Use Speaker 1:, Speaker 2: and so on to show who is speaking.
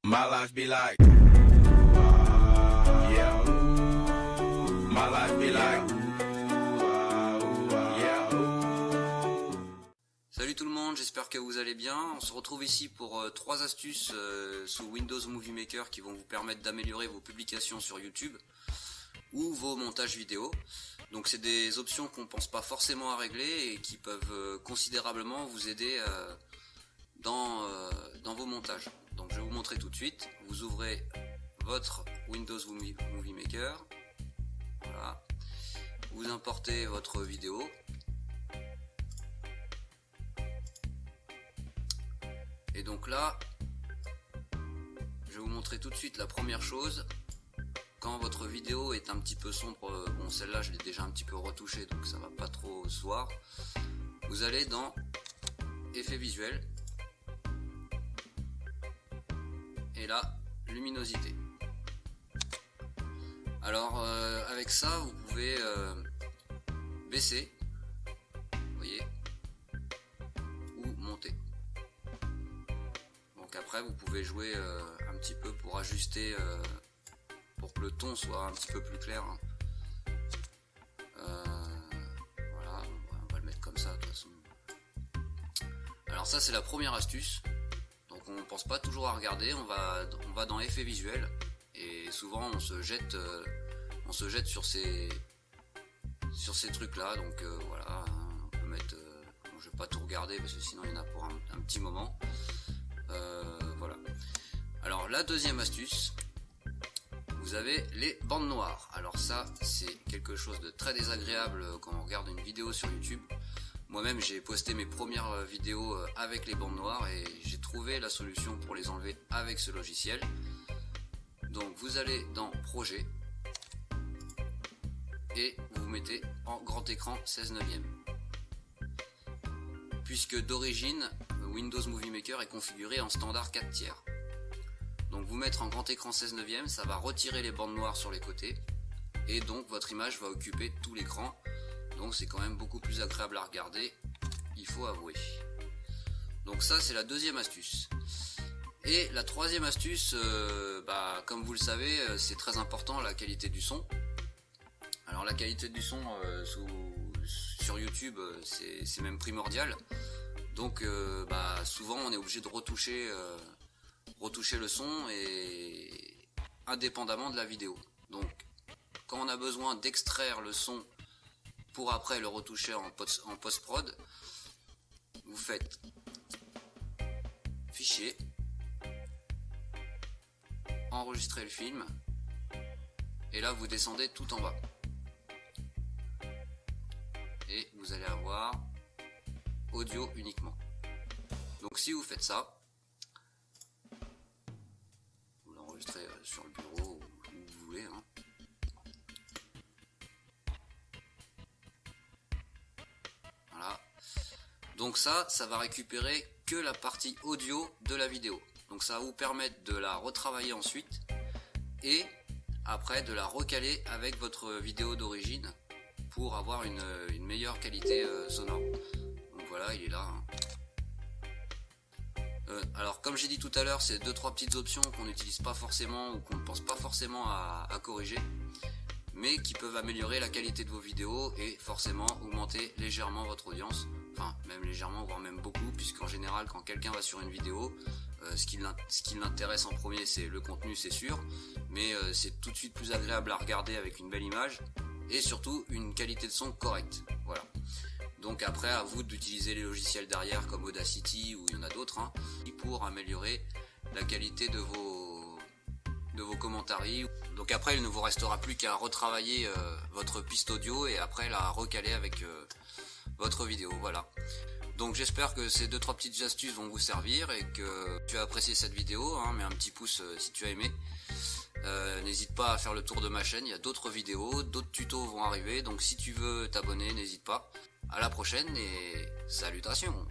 Speaker 1: My life be like, yeah. My life be like, yeah.
Speaker 2: Salut tout le monde, j'espère que vous allez bien. On se retrouve ici pour 3 astuces sous Windows Movie Maker qui vont vous permettre d'améliorer vos publications sur YouTube ou vos montages vidéo. Donc c'est des options qu'on ne pense pas forcément à régler et qui peuvent considérablement vous aider dans vos montages. Donc je vais vous montrer tout de suite. Vous ouvrez votre Windows Movie Maker. Voilà. Vous importez votre vidéo. Et donc là, je vais vous montrer tout de suite la première chose. Quand votre vidéo est un petit peu sombre, bon celle-là je l'ai déjà un petit peu retouchée donc ça va pas trop se voir. Vous allez dans Effets visuels. Et là, luminosité. Alors avec ça, vous pouvez baisser, vous voyez, ou monter. Donc après, vous pouvez jouer un petit peu pour ajuster, pour que le ton soit un petit peu plus clair. Voilà, on va le mettre comme ça de toute façon. Alors ça, c'est la première astuce. Donc on ne pense pas toujours à regarder, on va dans effets visuels et souvent on se jette sur ces trucs là. Donc voilà, on peut mettre, bon, je vais pas tout regarder parce que sinon il y en a pour un petit moment. Voilà. Alors la deuxième astuce, vous avez les bandes noires. Alors ça c'est quelque chose de très désagréable quand on regarde une vidéo sur YouTube. Moi-même j'ai posté mes premières vidéos avec les bandes noires et j'ai trouvé la solution pour les enlever avec ce logiciel. Donc vous allez dans Projet et vous mettez en grand écran 16:9. Puisque d'origine Windows Movie Maker est configuré en standard 4/3. Donc vous mettre en grand écran 16:9, ça va retirer les bandes noires sur les côtés et donc votre image va occuper tout l'écran. Donc c'est quand même beaucoup plus agréable à regarder, il faut avouer. Donc ça c'est la deuxième astuce. Et la troisième astuce, comme vous le savez, c'est très important la qualité du son. Alors la qualité du son sur YouTube c'est même primordial. Donc souvent on est obligé de retoucher le son et indépendamment de la vidéo. Donc quand on a besoin d'extraire le son pour après le retoucher en post-prod, vous faites Fichier, enregistrer le film, et là vous descendez tout en bas. Et vous allez avoir audio uniquement. Donc si vous faites ça, vous l'enregistrez sur le bureau où vous voulez, hein. Voilà. Donc ça va récupérer que la partie audio de la vidéo. Donc ça va vous permettre de la retravailler ensuite et après de la recaler avec votre vidéo d'origine pour avoir une meilleure qualité sonore. Donc voilà, il est là, hein. Alors comme j'ai dit tout à l'heure, c'est 2-3 petites options qu'on n'utilise pas forcément ou qu'on ne pense pas forcément à corriger, mais qui peuvent améliorer la qualité de vos vidéos et forcément augmenter légèrement votre audience, enfin même légèrement voire même beaucoup, puisqu'en général quand quelqu'un va sur une vidéo, ce qui l'intéresse en premier c'est le contenu, c'est sûr, mais c'est tout de suite plus agréable à regarder avec une belle image et surtout une qualité de son correcte. Voilà. Donc après à vous d'utiliser les logiciels derrière comme Audacity ou il y en a d'autres, hein, pour améliorer la qualité de vos commentaires. Donc après il ne vous restera plus qu'à retravailler votre piste audio et après la recaler avec votre vidéo. Voilà. Donc j'espère que ces 2-3 petites astuces vont vous servir et que tu as apprécié cette vidéo, hein, mets un petit pouce si tu as aimé. N'hésite pas à faire le tour de ma chaîne, il y a d'autres vidéos, d'autres tutos vont arriver, donc si tu veux t'abonner, n'hésite pas. À la prochaine et salutations.